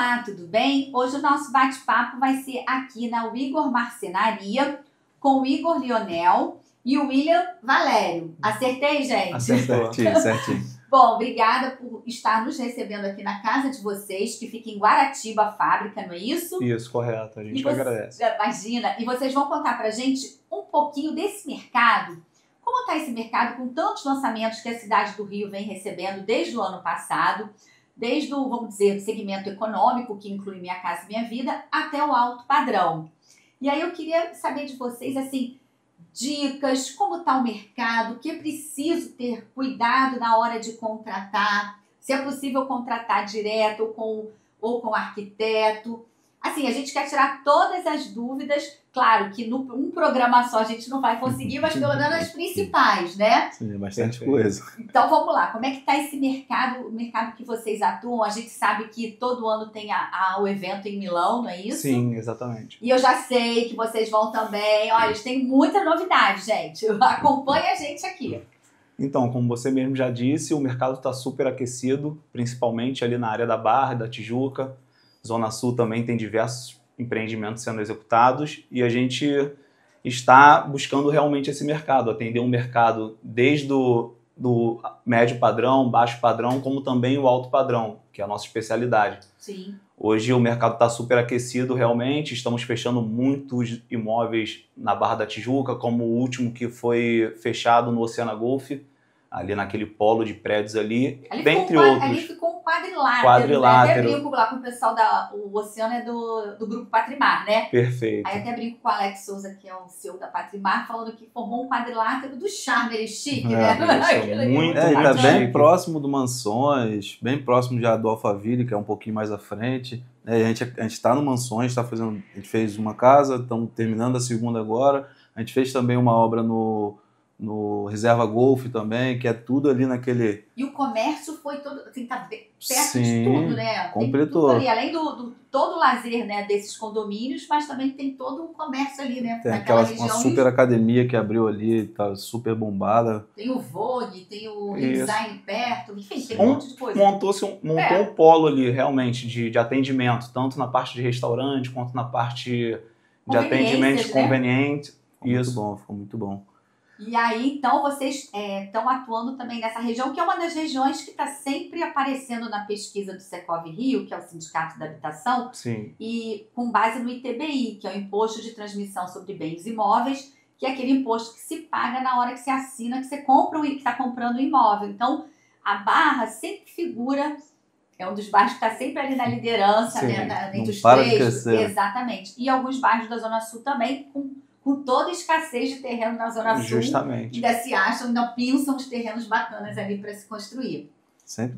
Olá, tudo bem? Hoje o nosso bate-papo vai ser aqui na Igor Marcenaria com o Igor Lionel e o William Valério. Acertei, gente? Acertou. Certinho. Bom, obrigada por estar nos recebendo aqui na casa de vocês, que fica em Guaratiba, a fábrica, não é isso? Isso, correto. A gente agradece. Imagina. E vocês vão contar pra gente um pouquinho desse mercado. Como está esse mercado com tantos lançamentos que a cidade do Rio vem recebendo desde o ano passado, desde o, vamos dizer, o segmento econômico, que inclui Minha Casa Minha Vida, até o alto padrão. E aí eu queria saber de vocês, assim, dicas, como está o mercado, o que é preciso ter cuidado na hora de contratar, se é possível contratar direto ou com arquiteto. Assim, a gente quer tirar todas as dúvidas, claro que num programa só a gente não vai conseguir, mas pelo menos as principais, né? Sim, é bastante coisa. Então vamos lá, como é que está esse mercado, o mercado que vocês atuam? A gente sabe que todo ano tem o evento em Milão, não é isso? Sim, exatamente. E eu já sei que vocês vão também, olha, eles têm muita novidade, gente, acompanha a gente aqui. Então, como você mesmo já disse, o mercado está super aquecido, principalmente ali na área da Barra, da Tijuca. Zona Sul também tem diversos empreendimentos sendo executados e a gente está buscando realmente esse mercado, atender um mercado desde do médio padrão, baixo padrão, como também o alto padrão, que é a nossa especialidade. Sim. Hoje o mercado está super aquecido realmente, estamos fechando muitos imóveis na Barra da Tijuca, como o último que foi fechado no Oceana Golf, ali naquele polo de prédios ali, dentre outros. Ali ficou um quadrilátero. Né? Até brinco lá com o pessoal o Oceano é do grupo Patrimar, né? Perfeito. Aí até brinco com o Alex Souza, que é o CEO da Patrimar, falando que formou um quadrilátero do charme, chique, né? Muito, e tá bem chique. Próximo do Mansões, bem próximo já do Alphaville, que é um pouquinho mais à frente. A gente está no Mansões, a gente fez uma casa, estamos terminando a segunda agora. A gente fez também uma obra no Reserva Golf também, que é tudo ali naquele... E o comércio foi todo, assim, tá perto Sim, de tudo, né? completou. Tem tudo ali, além do todo o lazer, né, desses condomínios, mas também tem todo o comércio ali, né? Tem naquela uma super academia que abriu ali, tá super bombada. Tem o Vogue, tem o Design perto, enfim, tem um monte de coisa. Montou um polo ali, realmente, de atendimento, tanto na parte de restaurante, quanto na parte de atendimento conveniente. Ficou muito bom. E aí, então, vocês estão atuando também nessa região, que é uma das regiões que está sempre aparecendo na pesquisa do Secov Rio, que é o Sindicato da Habitação, Sim. E com base no ITBI, que é o Imposto de Transmissão sobre Bens Imóveis, que é aquele imposto que se paga na hora que você assina, que você compra que está comprando um imóvel. Então, a Barra sempre figura, é um dos bairros que está sempre ali na liderança, né, entre os três. Exatamente. E alguns bairros da Zona Sul também, com toda a escassez de terreno na Zona Sul. Justamente. Ainda se acham, ainda pensam os terrenos bacanas ali para se construir. Sempre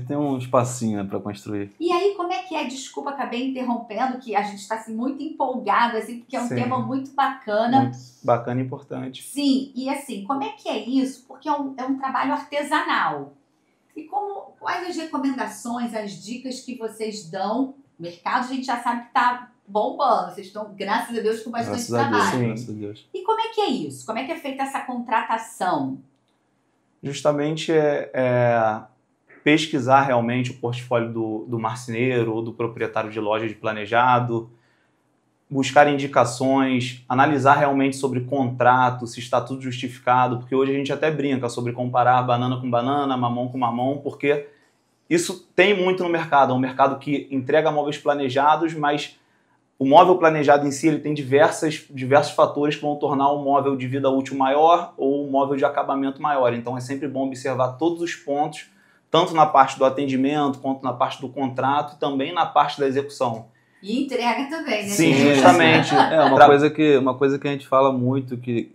tem um espacinho, né, para construir. E aí, como é que é? Desculpa, acabei interrompendo, que a gente está assim, muito empolgado, assim, porque é um tema muito bacana. Muito bacana e importante. Sim, e assim, como é que é isso? Porque é um trabalho artesanal. E quais as recomendações, as dicas que vocês dão? O mercado a gente já sabe que está bombando, vocês estão, graças a Deus, com bastante trabalho. Graças a Deus. E como é que é isso? Como é que é feita essa contratação? Justamente pesquisar realmente o portfólio do marceneiro ou do proprietário de loja de planejado, buscar indicações, analisar realmente sobre contrato, se está tudo justificado, porque hoje a gente até brinca sobre comparar banana com banana, mamão com mamão, porque isso tem muito no mercado. É um mercado que entrega móveis planejados, mas o móvel planejado em si ele tem diversos fatores que vão tornar um móvel de vida útil maior ou um móvel de acabamento maior. Então é sempre bom observar todos os pontos, tanto na parte do atendimento, quanto na parte do contrato e também na parte da execução. E entrega também, né? Sim, justamente. Uma coisa que a gente fala muito, que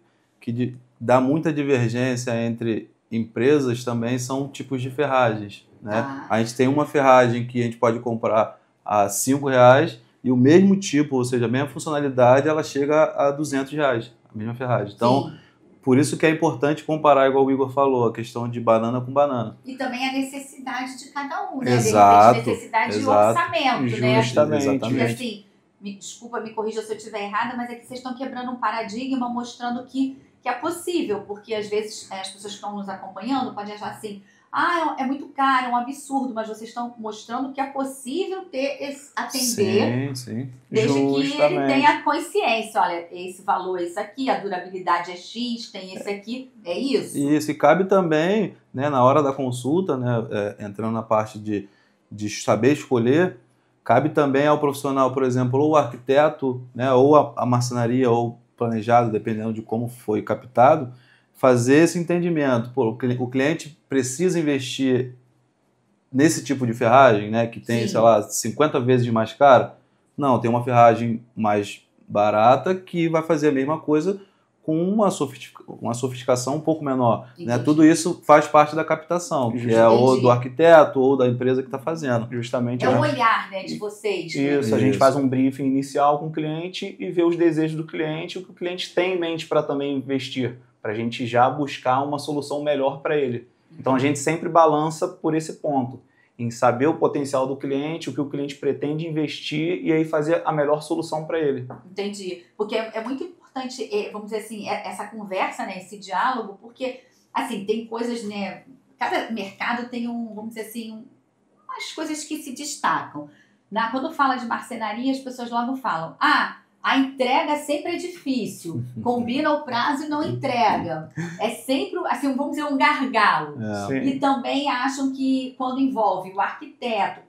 dá muita divergência entre empresas também, são tipos de ferragens. Né? A gente tem uma ferragem que a gente pode comprar a R$5, e o mesmo tipo, ou seja, a mesma funcionalidade, ela chega a R$200, a mesma ferragem. Então, sim, por isso que é importante comparar, igual o Igor falou, a questão de banana com banana. E também a necessidade de cada um, né? Exato, De repente, necessidade de orçamento, justamente, né? Exatamente. E assim, desculpa, me corrija se eu estiver errada, mas é que vocês estão quebrando um paradigma, mostrando que é possível, porque às vezes as pessoas que estão nos acompanhando podem achar assim, é muito caro, é um absurdo, mas vocês estão mostrando que é possível atender, desde que ele tenha consciência. Olha, esse valor é esse aqui, a durabilidade é X, tem esse aqui, é isso? Isso, e cabe também, né, na hora da consulta, né, entrando na parte de saber escolher, cabe também ao profissional, por exemplo, ou o arquiteto, né, ou a marcenaria, ou planejado, dependendo de como foi captado, fazer esse entendimento. Pô, o cliente precisa investir nesse tipo de ferragem, né, que tem, sei lá, 50 vezes mais cara. Não, tem uma ferragem mais barata que vai fazer a mesma coisa com uma sofisticação um pouco menor. Né? Tudo isso faz parte da captação, que é ou do arquiteto ou da empresa que está fazendo. Justamente. É o olhar, né, de vocês. Isso, a gente faz um briefing inicial com o cliente e vê os desejos do cliente, o que o cliente tem em mente para também investir, para a gente já buscar uma solução melhor para ele. Então a gente sempre balança por esse ponto, em saber o potencial do cliente, o que o cliente pretende investir e aí fazer a melhor solução para ele. Entendi. Porque é muito importante, vamos dizer assim, essa conversa, né, esse diálogo, porque, assim, tem coisas, né, cada mercado tem vamos dizer assim, umas coisas que se destacam. Quando fala de marcenaria, as pessoas logo falam, a entrega sempre é difícil, combina o prazo e não entrega. É sempre, assim, vamos dizer, um gargalo. E também acham que quando envolve o arquiteto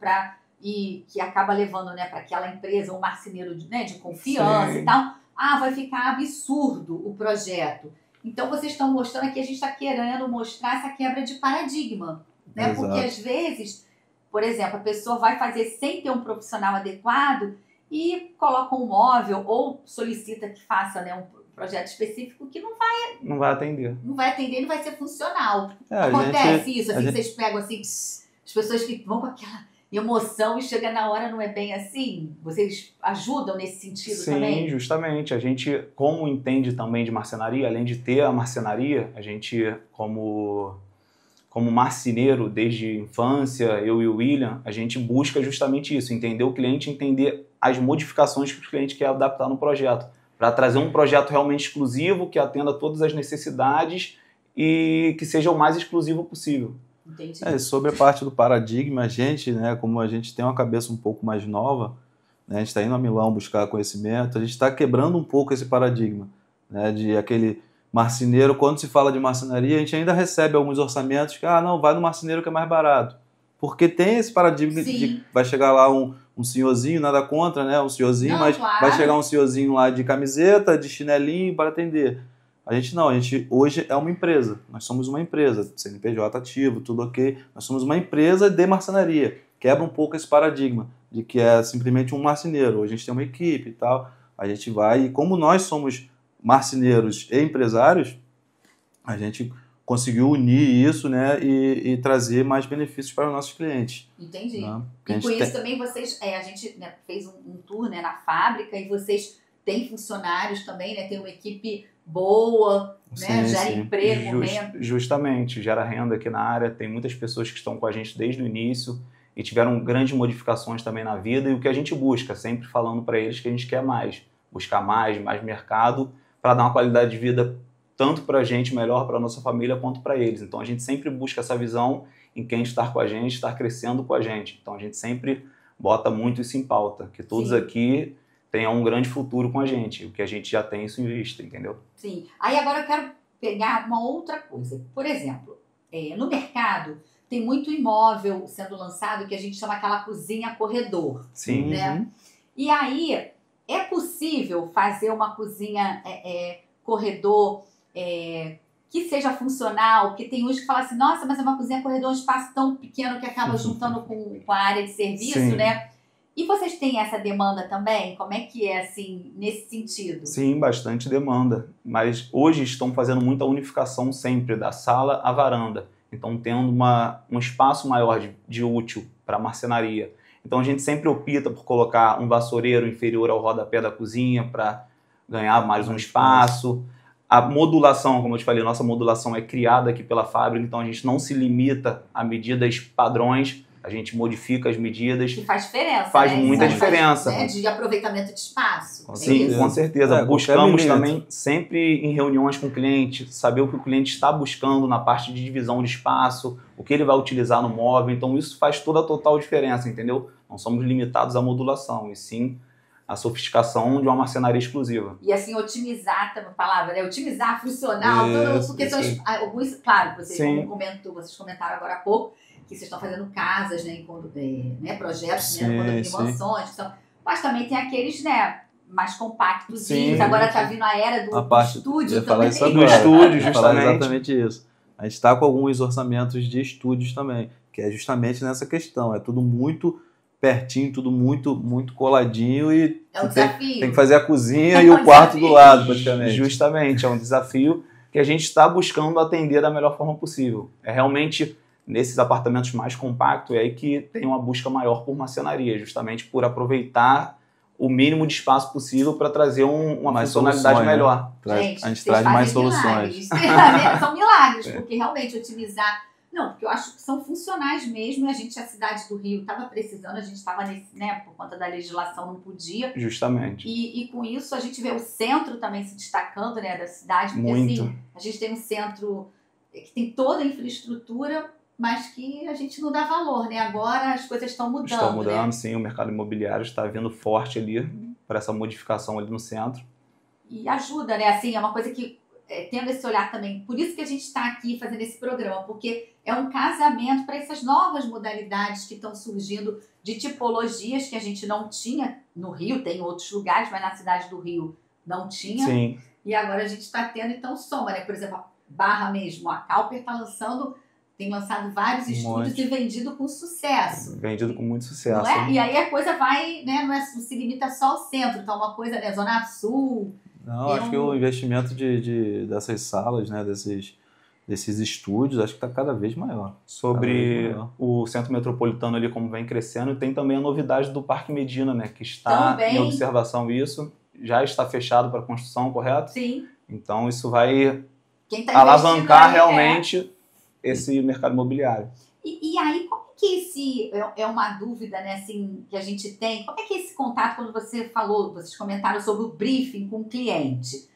e que acaba levando, né, para aquela empresa um marceneiro de confiança e tal, vai ficar absurdo o projeto. Então vocês estão mostrando aqui, a gente está querendo mostrar essa quebra de paradigma, né? Exato. Porque às vezes, por exemplo, a pessoa vai fazer sem ter um profissional adequado e coloca um móvel ou solicita que faça, né, um projeto específico que não vai atender. Não vai atender, não vai ser funcional. Acontece isso, assim, vocês pegam assim, as pessoas que vão com aquela emoção e chega na hora, não é bem assim? Vocês ajudam nesse sentido também? Sim, justamente. A gente, como entende também de marcenaria, além de ter a marcenaria, a gente, como marceneiro desde a infância, eu e o William, a gente busca justamente isso, entender o cliente, entender as modificações que o cliente quer adaptar no projeto, para trazer um projeto realmente exclusivo, que atenda todas as necessidades e que seja o mais exclusivo possível. Entendi. Sobre a parte do paradigma, a gente, né, como a gente tem uma cabeça um pouco mais nova, né, a gente está indo a Milão buscar conhecimento, a gente está quebrando um pouco esse paradigma, né, de aquele marceneiro. Quando se fala de marcenaria, a gente ainda recebe alguns orçamentos que, não, vai no marceneiro que é mais barato. Porque tem esse paradigma de vai chegar lá um senhorzinho, nada contra, né, um senhorzinho, mas claro, vai chegar um senhorzinho lá de camiseta, de chinelinho para atender. A gente hoje é uma empresa, nós somos uma empresa, CNPJ ativo, tudo ok, nós somos uma empresa de marcenaria, quebra um pouco esse paradigma de que é simplesmente um marceneiro, hoje a gente tem uma equipe e tal, a gente vai, e como nós somos marceneiros e empresários, a gente conseguiu unir isso, né, e trazer mais benefícios para os nossos clientes. Entendi. Né? E com isso também vocês, a gente, né, fez um tour, né, na fábrica e vocês têm funcionários também, né, tem uma equipe boa, né? Gera emprego, renda. Justamente, gera renda aqui na área. Tem muitas pessoas que estão com a gente desde o início e tiveram grandes modificações também na vida. E o que a gente busca, sempre falando para eles que a gente quer buscar mais mercado para dar uma qualidade de vida tanto para a gente, melhor para a nossa família, quanto para eles. Então a gente sempre busca essa visão em quem estar com a gente, estar crescendo com a gente. Então a gente sempre bota muito isso em pauta, que todos aqui tenha um grande futuro com a gente. O que a gente já tem, isso invista, entendeu? Sim. Aí agora eu quero pegar uma outra coisa. Por exemplo, no mercado tem muito imóvel sendo lançado que a gente chama aquela cozinha-corredor. Sim. Né? E aí, é possível fazer uma cozinha corredor que seja funcional? Porque tem uns que falam assim, nossa, mas é uma cozinha-corredor, um espaço tão pequeno que acaba juntando com a área de serviço, né? E vocês têm essa demanda também? Como é que é, assim, nesse sentido? Sim, bastante demanda. Mas hoje estão fazendo muita unificação sempre, da sala à varanda. Então, tendo um espaço maior de útil para marcenaria. Então, a gente sempre opta por colocar um vassoureiro inferior ao rodapé da cozinha para ganhar mais um espaço. A modulação, como eu te falei, nossa modulação é criada aqui pela fábrica, então a gente não se limita a medidas padrões. a gente modifica as medidas. Que faz diferença, Faz né? muita Isso diferença. Né? De aproveitamento de espaço. Sim, com certeza. Buscamos qualquer também, sempre em reuniões com o cliente, saber o que o cliente está buscando na parte de divisão de espaço, o que ele vai utilizar no móvel. Então, isso faz toda a total diferença, entendeu? Não somos limitados à modulação, e sim a sofisticação de uma marcenaria exclusiva. E assim, otimizar, a palavra, né? Otimizar, funcional, porque são alguns, claro, vocês comentaram agora há pouco, que vocês estão fazendo casas, né, projetos, né, condomínio mansões, mas também tem aqueles, né, mais compactos. Agora está vindo a era do estúdio também. Do estúdio, justamente. Exatamente isso. A gente está com alguns orçamentos de estúdios também, que é justamente nessa questão. É tudo muito pertinho, tudo muito, muito coladinho e é um desafio. Tem que fazer a cozinha e o quarto do lado, praticamente. Justamente, é um desafio que a gente está buscando atender da melhor forma possível. É realmente nesses apartamentos mais compactos, é aí que tem uma busca maior por marcenaria, justamente por aproveitar o mínimo de espaço possível para trazer uma funcionalidade melhor. Gente, a gente traz mais milagres. soluções. São milagres, porque realmente otimizar... Não, porque eu acho que são funcionais mesmo, e a cidade do Rio estava precisando, a gente estava nesse, né, por conta da legislação não podia. Justamente. E com isso a gente vê o centro também se destacando, né, da cidade, porque muito. Assim, a gente tem um centro que tem toda a infraestrutura, mas que a gente não dá valor, né? Agora as coisas estão mudando. Estão mudando, né? Sim, o mercado imobiliário está vindo forte ali para essa modificação ali no centro. E ajuda, né? Assim, é uma coisa que tendo esse olhar também. Por isso que a gente está aqui fazendo esse programa, porque é um casamento para essas novas modalidades que estão surgindo de tipologias que a gente não tinha no Rio, tem em outros lugares, mas na cidade do Rio não tinha. Sim. E agora a gente está tendo, então, soma, né? Por exemplo, a Barra mesmo, a Cowper tem lançado vários estúdios e vendido com sucesso. Vendido com muito sucesso. Não é? E aí a coisa vai, né? Não se limita só ao centro, então uma coisa, né? Zona Sul. Não, acho que o investimento dessas salas, né, desses estúdios, acho que está cada vez maior. Sobre o centro metropolitano ali, como vem crescendo, e tem também a novidade do Parque Medina, né, que está também. Em observação isso, já está fechado para construção, correto? Sim. Então isso vai alavancar realmente esse mercado imobiliário. E aí, como é que é uma dúvida, né, assim, que a gente tem, como é que esse contato, quando vocês comentaram sobre o briefing com o cliente,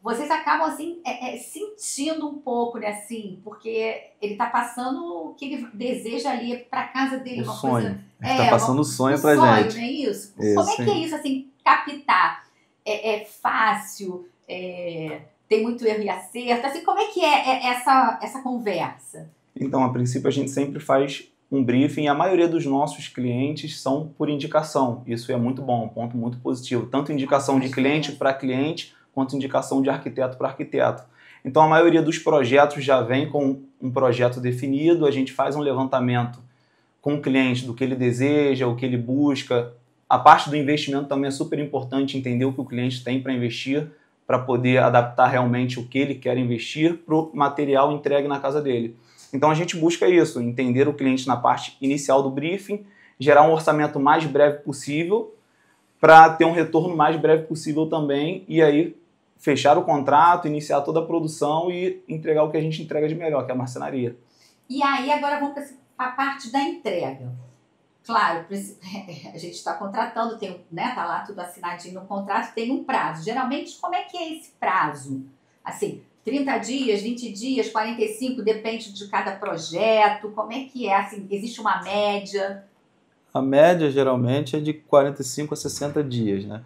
vocês acabam, assim, sentindo um pouco, né, assim, porque ele está passando o que ele deseja ali para casa dele. Uma sonho. Coisa, ele está passando o sonho para gente. Não é isso? Como é que é isso, assim, captar? É fácil? Tem muito erro e acerto? Assim, como é que é essa conversa? Então, a princípio, a gente sempre faz um briefing e a maioria dos nossos clientes são por indicação. Isso é muito bom, um ponto muito positivo. Tanto indicação de cliente para cliente, quanto indicação de arquiteto para arquiteto. Então, a maioria dos projetos já vem com um projeto definido, a gente faz um levantamento com o cliente do que ele deseja, o que ele busca. A parte do investimento também é super importante, entender o que o cliente tem para investir, para poder adaptar realmente o que ele quer investir para o material entregue na casa dele. Então a gente busca isso, entender o cliente na parte inicial do briefing, gerar um orçamento mais breve possível para ter um retorno mais breve possível também e aí fechar o contrato, iniciar toda a produção e entregar o que a gente entrega de melhor, que é a marcenaria. E aí agora vamos para a parte da entrega. Claro, a gente está contratando, tá lá tudo assinadinho no contrato, tem um prazo. Geralmente, como é que é esse prazo? Assim, 30 dias, 20 dias, 45, depende de cada projeto. Como é que é? Assim, existe uma média? A média, geralmente, é de 45 a 60 dias, né?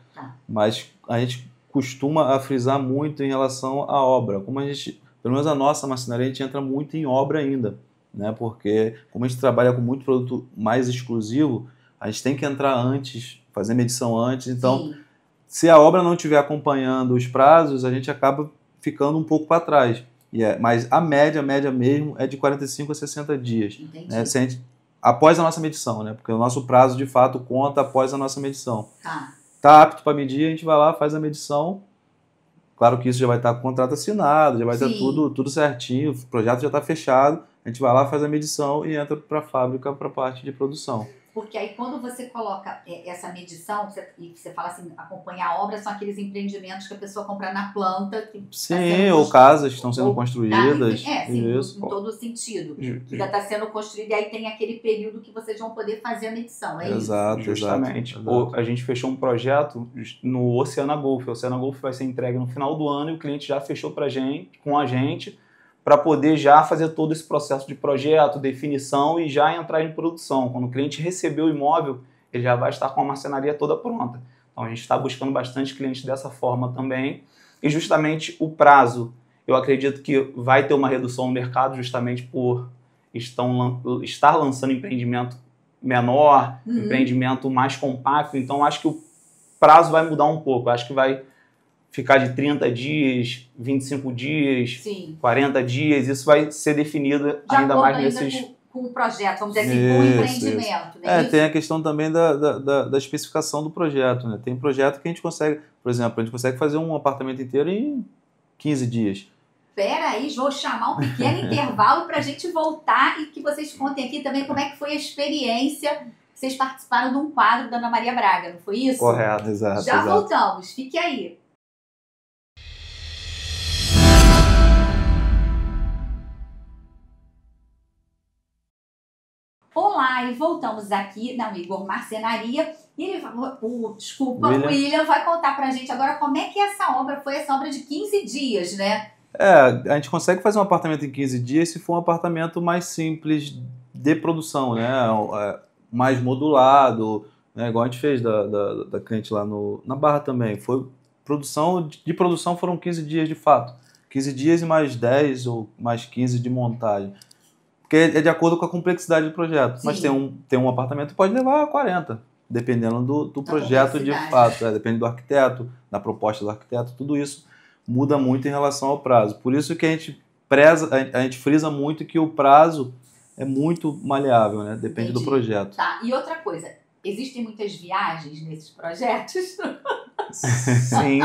Mas a gente costuma frisar muito em relação à obra. Como a gente, pelo menos a nossa marcenaria, a gente entra muito em obra ainda, né? Porque como a gente trabalha com muito produto mais exclusivo, a gente tem que entrar antes, fazer medição antes. Então, Sim. Se a obra não estiver acompanhando os prazos, a gente acaba ficando um pouco para trás. Mas a média mesmo é de 45 a 60 dias. Né? Após a nossa medição, né? Porque o nosso prazo de fato conta após a nossa medição. Tá apto para medir, a gente vai lá, faz a medição. Claro que isso já vai estar com o contrato assinado, já vai estar tudo certinho, o projeto já está fechado. A gente vai lá, faz a medição e entra para a fábrica, para a parte de produção. Porque aí quando você coloca essa medição, e você fala assim, acompanhar a obra, são aqueles empreendimentos que a pessoa compra na planta. Que sim, ou casas que estão sendo construídas. Sim, isso. em todo sentido. Que já está sendo construído e aí tem aquele período que vocês vão poder fazer a medição, é Exato, isso? Justamente. Exato. A gente fechou um projeto no Oceana Golf. O Oceana Golf vai ser entregue no final do ano e o cliente já fechou com a gente para poder já fazer todo esse processo de projeto, definição e já entrar em produção. Quando o cliente receber o imóvel, ele já vai estar com a marcenaria toda pronta. Então a gente está buscando bastante clientes dessa forma também. E justamente o prazo, eu acredito que vai ter uma redução no mercado justamente por estar lançando empreendimento menor, empreendimento mais compacto. Então acho que o prazo vai mudar um pouco. Acho que vai ficar de 30 dias, 25 dias, Sim. 40 dias, isso vai ser definido ainda mais nesses... Com o projeto, vamos dizer assim, com o empreendimento. Né? Tem a questão também da especificação do projeto. Né? Tem projeto que a gente consegue, por exemplo, a gente consegue fazer um apartamento inteiro em 15 dias. Espera aí, vou chamar um pequeno intervalo para a gente voltar e que vocês contem aqui também como é que foi a experiência. Vocês participaram de um quadro da Ana Maria Braga, não foi isso? Correto, exato. Já voltamos, fique aí. Olá, e voltamos aqui na Igor Marcenaria. E o William vai contar pra gente agora como é que essa obra foi, essa obra de 15 dias, né? A gente consegue fazer um apartamento em 15 dias se for um apartamento mais simples de produção, né? Mais modulado, né? Igual a gente fez da cliente lá na Barra também. De produção foram 15 dias de fato. 15 dias e mais 10 ou mais 15 de montagem. Porque é de acordo com a complexidade do projeto. Sim. Mas tem um apartamento que pode levar 40, dependendo do projeto de fato. Depende do arquiteto, da proposta do arquiteto, tudo isso muda muito em relação ao prazo. Por isso que a gente frisa muito que o prazo é muito maleável, né? Depende Entendi. Do projeto. Tá, e outra coisa, existem muitas viagens nesses projetos? Sim.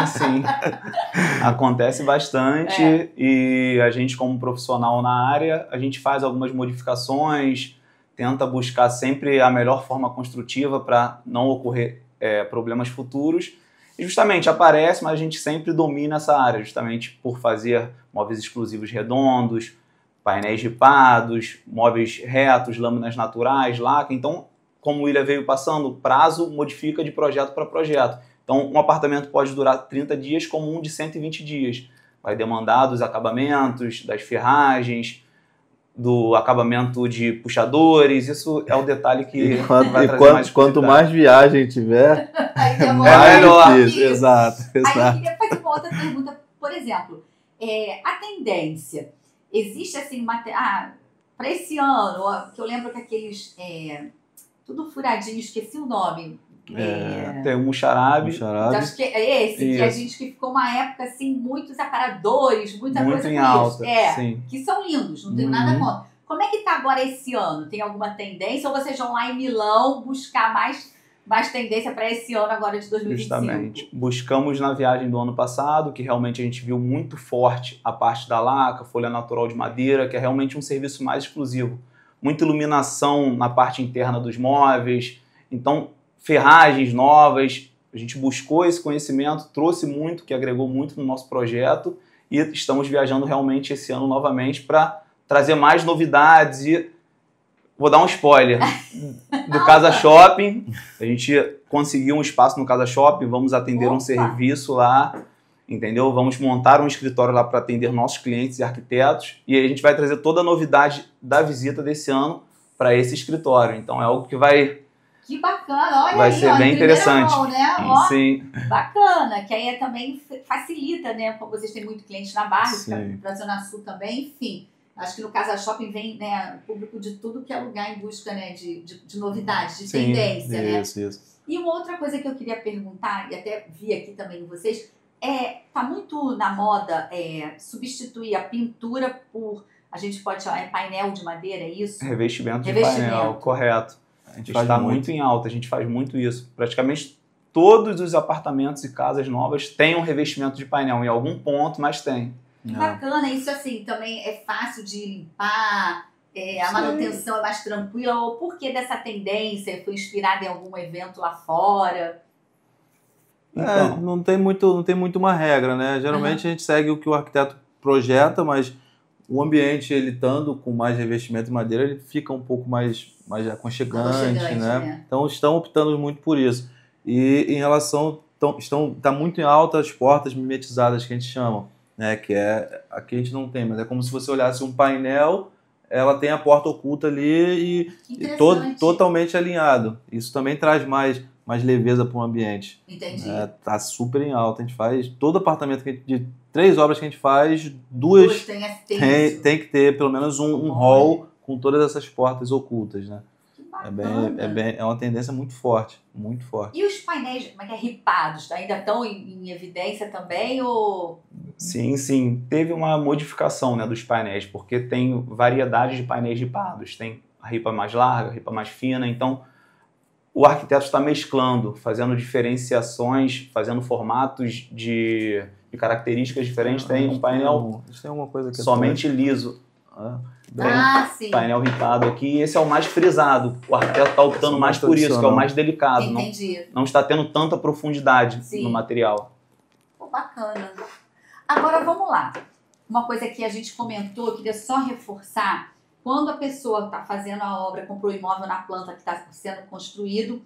Acontece bastante e a gente, como profissional na área, a gente faz algumas modificações, tenta buscar sempre a melhor forma construtiva para não ocorrer problemas futuros. E justamente aparece, mas a gente sempre domina essa área, justamente por fazer móveis exclusivos redondos, painéis ripados, móveis retos, lâminas naturais, laca. Então, como o William veio passando, o prazo modifica de projeto para projeto. Então, um apartamento pode durar 30 dias como um de 120 dias. Vai demandar dos acabamentos, das ferragens, do acabamento de puxadores. Isso é o detalhe que vai trazer mais quanto mais viagem tiver, mais difícil. Exato. Aí eu queria fazer uma outra pergunta. Por exemplo, a tendência. Existe assim para esse ano, que eu lembro que aqueles... tudo furadinho, esqueci o nome. Tem o Muxarabe. Acho que é esse, que a gente que ficou uma época assim, muitos aparadores, muita muito coisa em com alta, isso. sim. Que são lindos, não tenho nada contra. Como é que tá agora esse ano? Tem alguma tendência? Ou vocês vão lá em Milão buscar mais tendência para esse ano agora de 2025? Justamente. Buscamos na viagem do ano passado, que realmente a gente viu muito forte a parte da laca, folha natural de madeira, que é realmente um serviço mais exclusivo. Muita iluminação na parte interna dos móveis. Então, ferragens novas, a gente buscou esse conhecimento, trouxe muito, que agregou muito no nosso projeto e estamos viajando realmente esse ano novamente para trazer mais novidades e vou dar um spoiler do Casa Shopping. A gente conseguiu um espaço no Casa Shopping, vamos atender um serviço lá, entendeu? Vamos montar um escritório lá para atender nossos clientes e arquitetos e a gente vai trazer toda a novidade da visita desse ano para esse escritório. Então é algo que vai... Que bacana, olha vai aí, ser bem interessante. Mão, né? Sim. Bacana, que aí também facilita, né? Como vocês têm muito cliente na Barra, para a Zona Sul também, enfim. Acho que no Casa Shopping vem, né, público de tudo que é lugar em busca, né, de novidades, de tendência, né? Isso. E uma outra coisa que eu queria perguntar, e até vi aqui também em vocês, tá muito na moda substituir a pintura por, a gente pode chamar, painel de madeira, é isso? Revestimento de painel, correto. A gente está muito em alta, a gente faz muito isso. Praticamente todos os apartamentos e casas novas têm um revestimento de painel, em algum ponto, mas tem. Bacana, isso assim, também é fácil de limpar, a manutenção é mais tranquila? Ou por que dessa tendência? Foi inspirada em algum evento lá fora? Então, não tem muito uma regra, né? Geralmente a gente segue o que o arquiteto projeta, mas o ambiente, ele estando com mais revestimento de madeira, ele fica um pouco mais aconchegante, né? Então estão optando muito por isso. E em relação, tá muito em alta as portas mimetizadas que a gente chama, né? Que aqui a gente não tem, mas é como se você olhasse um painel, ela tem a porta oculta ali e totalmente alinhado. Isso também traz mais leveza para o ambiente. Entendi. Tá super em alta. A gente faz todo apartamento de 3 obras que a gente faz, duas tem que ter pelo menos um hall com todas essas portas ocultas, né? É uma tendência muito forte, muito forte. E os painéis, como é que é, ripados, ainda estão em evidência também? Ou... Sim. Teve uma modificação, né, dos painéis, porque tem variedade de painéis ripados. Tem a ripa mais larga, a ripa mais fina, então o arquiteto está mesclando, fazendo diferenciações, fazendo formatos de características diferentes. Tem um painel tem alguma coisa que somente liso. Sim. Painel ripado aqui. Esse é o mais frisado. O arquiteto está optando mais por isso, que é o mais delicado. Entendi. Não está tendo tanta profundidade no material. Pô, bacana. Agora vamos lá. Uma coisa que a gente comentou, eu queria só reforçar. Quando a pessoa está fazendo a obra, comprou o imóvel na planta que está sendo construído,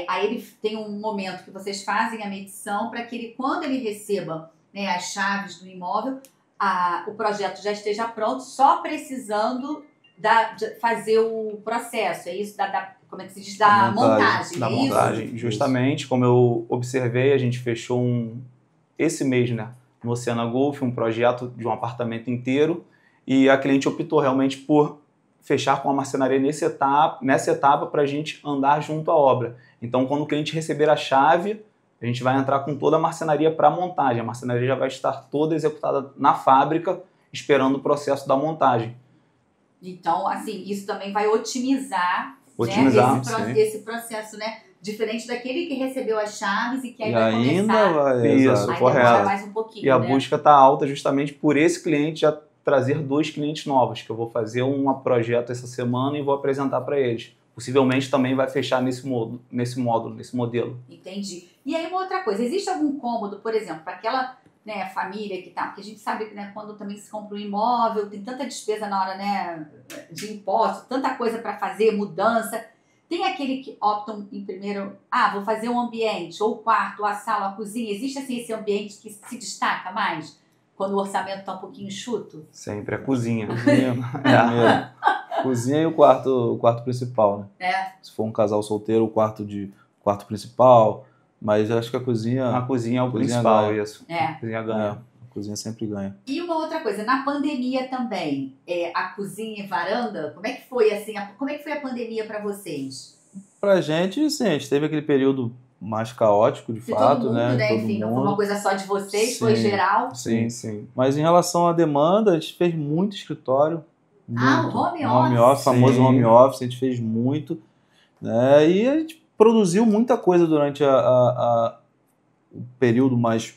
aí ele tem um momento que vocês fazem a medição para que ele, quando ele receba, né, as chaves do imóvel, o projeto já esteja pronto, só precisando de fazer o processo. É isso? Como é que se diz? Da montagem. Da montagem. Justamente, como eu observei, a gente fechou esse mês, né, no Oceana Golf, um projeto de um apartamento inteiro. E a cliente optou realmente por fechar com a marcenaria nessa etapa para a gente andar junto à obra. Então, quando o cliente receber a chave, a gente vai entrar com toda a marcenaria para a montagem. A marcenaria já vai estar toda executada na fábrica, esperando o processo da montagem. Então, assim, isso também vai otimizar né, esse processo, né? Diferente daquele que recebeu as chaves e que aí vai começar... Isso, correto. Mais um pouquinho, e a busca está alta justamente por esse cliente já trazer 2 clientes novos, que eu vou fazer um projeto essa semana e vou apresentar para eles. Possivelmente também vai fechar nesse modelo. Entendi. E aí uma outra coisa, existe algum cômodo, por exemplo, para aquela, né, família que tá, porque a gente sabe que, né, quando também se compra um imóvel, tem tanta despesa na hora, né, de impostos, tanta coisa para fazer, mudança. Tem aquele que optam em primeiro, vou fazer um ambiente, ou o quarto, ou a sala, ou a cozinha. Existe assim esse ambiente que se destaca mais? Quando o orçamento está um pouquinho enxuto? Sempre a cozinha. Cozinha e o quarto principal, né? Se for um casal solteiro, o quarto principal. Mas eu acho que a cozinha é o principal, ganha. Isso. A cozinha ganha. A cozinha sempre ganha. E uma outra coisa, na pandemia também, a cozinha e varanda, como é que foi assim? Como é que foi a pandemia para vocês? Pra gente, sim, a gente teve aquele período mais caótico, de fato, todo mundo, né? Enfim, não foi uma coisa só de vocês, foi geral. Sim. Mas em relação à demanda, a gente fez muito escritório. O home office. Famoso home office, a gente fez muito. Né? E a gente produziu muita coisa durante o período mais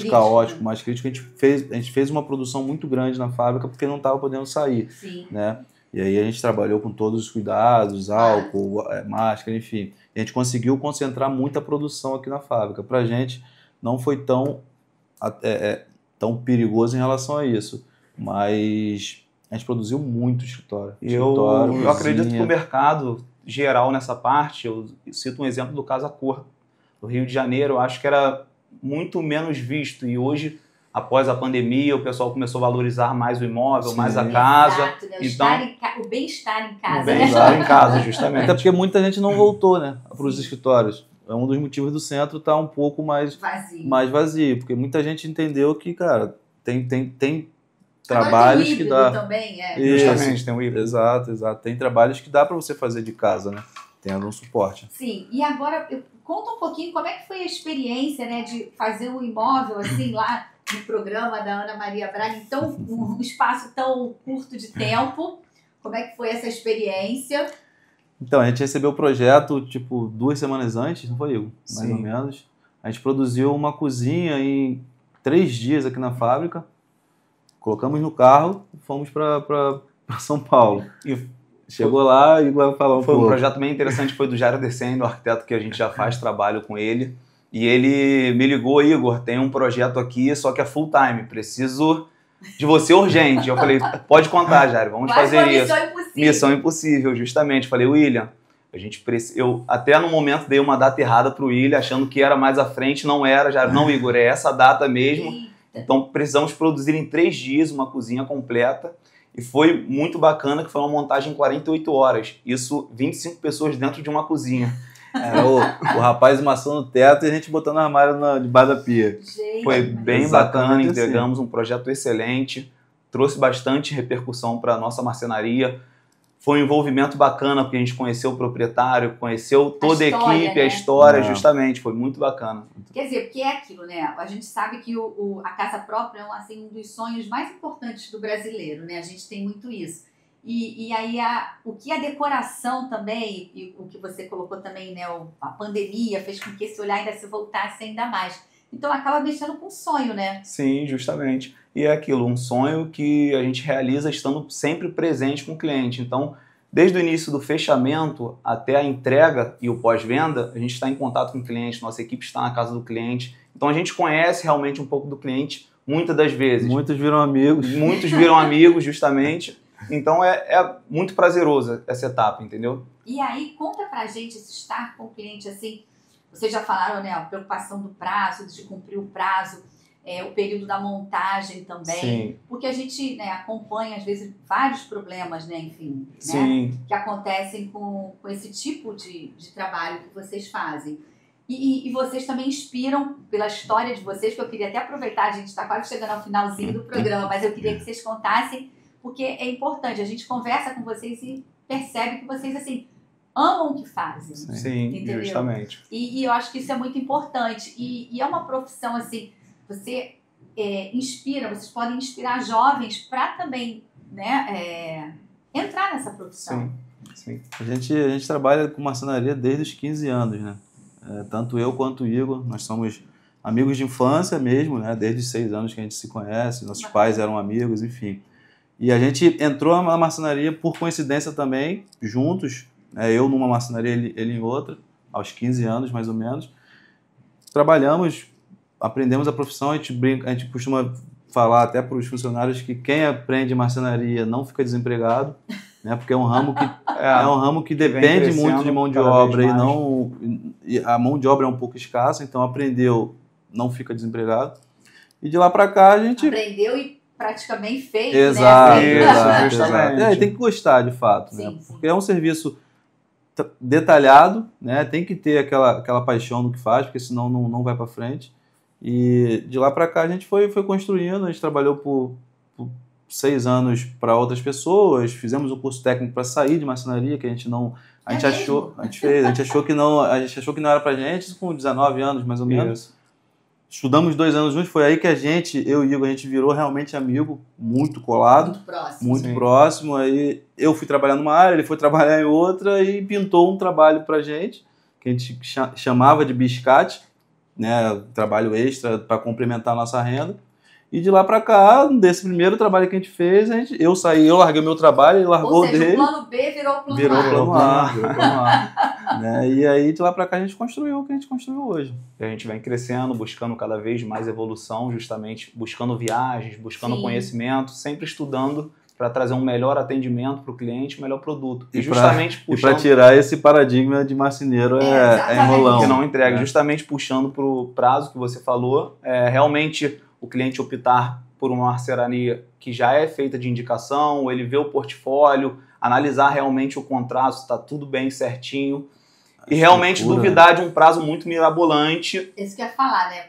caótico, mais crítico. A gente fez uma produção muito grande na fábrica porque não estava podendo sair. Sim. Né? E aí a gente trabalhou com todos os cuidados, álcool, máscara, enfim. E a gente conseguiu concentrar muita produção aqui na fábrica. Para a gente não foi tão perigoso em relação a isso. Mas a gente produziu muito escritório. Eu acredito que o mercado geral nessa parte, eu cito um exemplo do Casa Cor. No Rio de Janeiro, eu acho que era muito menos visto. E hoje, após a pandemia, o pessoal começou a valorizar mais o imóvel, mais a casa. Exato, né? Então, o bem-estar em casa. O bem-estar em casa, justamente. Até porque muita gente não voltou, né, para os escritórios. É um dos motivos do centro estar um pouco mais vazio. Porque muita gente entendeu que, cara, tem trabalhos tem o híbrido que dá. Também, Justamente, tem o híbrido. Exato. Tem trabalhos que dá para você fazer de casa, né? Tendo um suporte. Sim, e agora conta um pouquinho como é que foi a experiência, né, de fazer um imóvel assim lá no programa da Ana Maria Braga, então um espaço tão curto de tempo. Como é que foi essa experiência? Então, a gente recebeu o projeto, 2 semanas antes, não foi, Igor? Mais ou menos. A gente produziu uma cozinha em 3 dias aqui na fábrica, colocamos no carro e fomos para para São Paulo. E chegou lá e vai falar um Foi pouco. um projeto bem interessante, foi do Jairo Decendo, o arquiteto que a gente já faz trabalho com ele. E ele me ligou, Igor, tem um projeto aqui, só que é full time, preciso de você urgente. Eu falei, pode contar, Jairo, vamos fazer isso. Missão impossível. Missão impossível, justamente. Falei, William, eu até no momento dei uma data errada pro William, achando que era mais à frente, não era, Jairo, não, Igor, é essa data mesmo. Eita. Então precisamos produzir em 3 dias uma cozinha completa. E foi muito bacana, que foi uma montagem em 48 horas. Isso, 25 pessoas dentro de uma cozinha. Era o rapaz amassando o teto e a gente botando armário debaixo da pia. Gente, Foi bem exatamente bacana, assim. entregamos um projeto excelente, trouxe bastante repercussão para a nossa marcenaria. Foi um envolvimento bacana, porque a gente conheceu o proprietário, conheceu toda a história, equipe, né? a história, É. justamente. Foi muito bacana. Quer dizer, porque é aquilo, né? A gente sabe que a casa própria é um dos sonhos mais importantes do brasileiro, né? A gente tem muito isso. E aí, o que a decoração também, e o que você colocou também, né? A pandemia fez com que esse olhar ainda se voltasse ainda mais. Então, acaba mexendo com o sonho, né? Sim, justamente. E é aquilo, um sonho que a gente realiza estando sempre presente com o cliente. Então, desde o início do fechamento até a entrega e o pós-venda, a gente está em contato com o cliente, nossa equipe está na casa do cliente. Então, a gente conhece realmente um pouco do cliente muitas das vezes. Muitos viram amigos. Muitos viram amigos, justamente. Então, é muito prazeroso essa etapa, entendeu? E aí, conta pra gente esse estar com o cliente, assim, vocês já falaram, né, a preocupação do prazo, de cumprir o prazo, o período da montagem também, Sim. porque a gente, né, acompanha, às vezes, vários problemas, né, enfim, né, Sim. que acontecem com esse tipo de trabalho que vocês fazem. E vocês também inspiram pela história de vocês, que eu queria até aproveitar, a gente está quase chegando ao finalzinho do programa, mas eu queria que vocês contassem, porque é importante, a gente conversa com vocês e percebe que vocês, assim, amam o que fazem. Sim, Entendeu? justamente. E eu acho que isso é muito importante. E é uma profissão, assim, você inspira, vocês podem inspirar jovens para também, né, entrar nessa profissão. Sim. A gente trabalha com marcenaria desde os 15 anos, né? Tanto eu quanto o Igor, nós somos amigos de infância mesmo, né? Desde os 6 anos que a gente se conhece, nossos pais eram amigos, enfim. E a gente entrou na marcenaria por coincidência também, juntos, eu numa marcenaria, ele em outra, aos 15 anos mais ou menos. Trabalhamos, aprendemos a profissão, a gente costuma falar até para os funcionários que quem aprende marcenaria não fica desempregado, né? Porque é um ramo que depende muito de mão de obra e a mão de obra é um pouco escassa, então aprendeu, não fica desempregado. E de lá para cá a gente aprendeu e praticamente fez, exato, né? Justamente. E tem que gostar de fato, Sim, né? sim. Porque é um serviço detalhado, né? Tem que ter aquela paixão no que faz, porque senão não vai para frente. E de lá para cá a gente foi construindo, a gente trabalhou por 6 anos para outras pessoas, fizemos o curso técnico para sair de marcenaria, que a gente achou que não era pra gente, com 19 anos mais ou menos. Isso. Estudamos 2 anos juntos, foi aí que eu e o Igor, a gente virou realmente amigo, muito colado, Muito próximo. muito Sim. próximo. Aí eu fui trabalhar numa área, ele foi trabalhar em outra e pintou um trabalho pra gente, que a gente chamava de biscate, né, trabalho extra para complementar a nossa renda. E de lá para cá, desse primeiro trabalho que a gente fez, eu larguei o meu trabalho, ele largou Ou seja, dele. o plano B virou o plano Virou A. plano A. Virou plano A. Né? E aí, de lá para cá, a gente construiu o que a gente construiu hoje. E a gente vem crescendo, buscando cada vez mais evolução, justamente buscando viagens, buscando Sim. conhecimento, sempre estudando para trazer um melhor atendimento para o cliente, um melhor produto. E justamente E para tirar esse paradigma de marceneiro é enrolão. que não entrega, justamente puxando para o prazo que você falou, realmente o cliente optar por uma marcenaria que já é feita de indicação, ele vê o portfólio, analisar realmente o contrato, se está tudo bem certinho, e realmente duvidar de um prazo muito mirabolante. Isso que eu ia falar, né?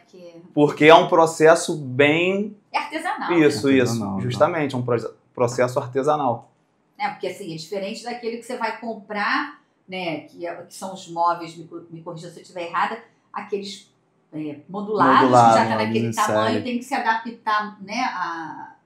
Porque é um processo bem... É artesanal. Isso, Artesanal, justamente, é um processo artesanal. Porque assim, é diferente daquele que você vai comprar, né? Que são os móveis, me corrija se eu estiver errada, aqueles modulados, que já está naquele tamanho, tem que se adaptar, né?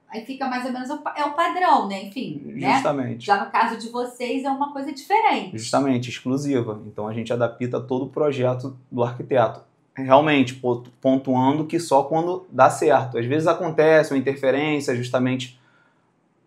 Aí fica mais ou menos o padrão, né? Enfim, Justamente. né? Já no caso de vocês é uma coisa diferente. Justamente, exclusiva. Então a gente adapta todo o projeto do arquiteto. Realmente, pontuando que só quando dá certo. Às vezes acontece uma interferência, justamente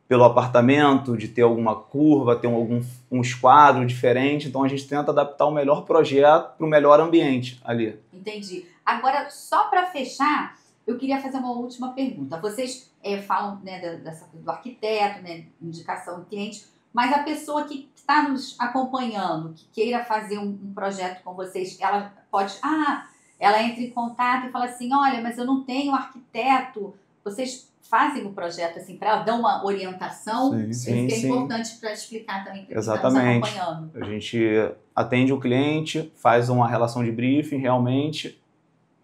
pelo apartamento, de ter alguma curva, ter um esquadro diferente. Então a gente tenta adaptar o melhor projeto para o melhor ambiente ali. Entendi. Agora, só para fechar, eu queria fazer uma última pergunta. Vocês falam, né, dessa coisa do arquiteto, né, indicação do cliente, mas a pessoa que está nos acompanhando, que queira fazer um projeto com vocês, ela pode... ela entra em contato e fala assim, olha, mas eu não tenho arquiteto. Vocês fazem o projeto assim para dar uma orientação? Sim, Isso que é importante para explicar também para quem está nos Exatamente. acompanhando. A gente atende o cliente, faz uma relação de briefing realmente,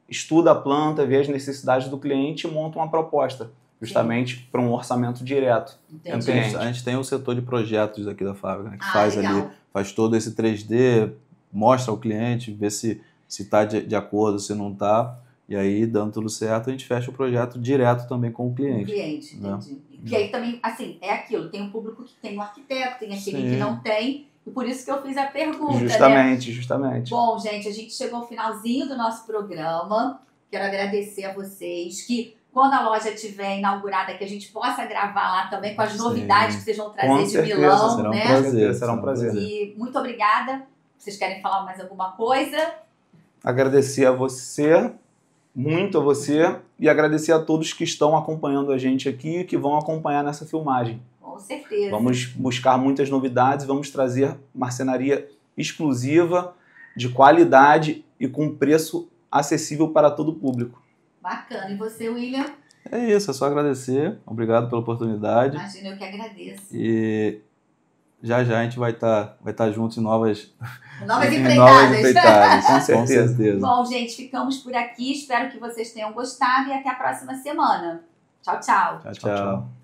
estuda a planta, vê as necessidades do cliente e monta uma proposta, justamente para um orçamento direto. A gente tem o setor de projetos aqui da fábrica, né, que faz legal. ali, faz todo esse 3D, mostra ao cliente, vê se está de acordo, se não está. E aí, dando tudo certo, a gente fecha o projeto direto também com o cliente. Com o cliente, né? entendi. Que aí também, assim, é aquilo. Tem um público que tem um arquiteto, tem aquele que não tem. E por isso que eu fiz a pergunta, Justamente. Bom, gente, a gente chegou ao finalzinho do nosso programa. Quero agradecer a vocês que, quando a loja estiver inaugurada, que a gente possa gravar lá também com as novidades que vocês vão trazer de Milão, será um né? prazer, será um prazer. E muito obrigada. Vocês querem falar mais alguma coisa? Agradecer a você, muito a você, e agradecer a todos que estão acompanhando a gente aqui e que vão acompanhar nessa filmagem. Com certeza. Vamos buscar muitas novidades, vamos trazer marcenaria exclusiva, de qualidade e com preço acessível para todo o público. Bacana. E você, William? É isso, é só agradecer. Obrigado pela oportunidade. Imagina, eu que agradeço. E já a gente vai estar juntos em novas empreitadas. Com certeza. Bom, gente, ficamos por aqui. Espero que vocês tenham gostado e até a próxima semana. Tchau, tchau. Tchau.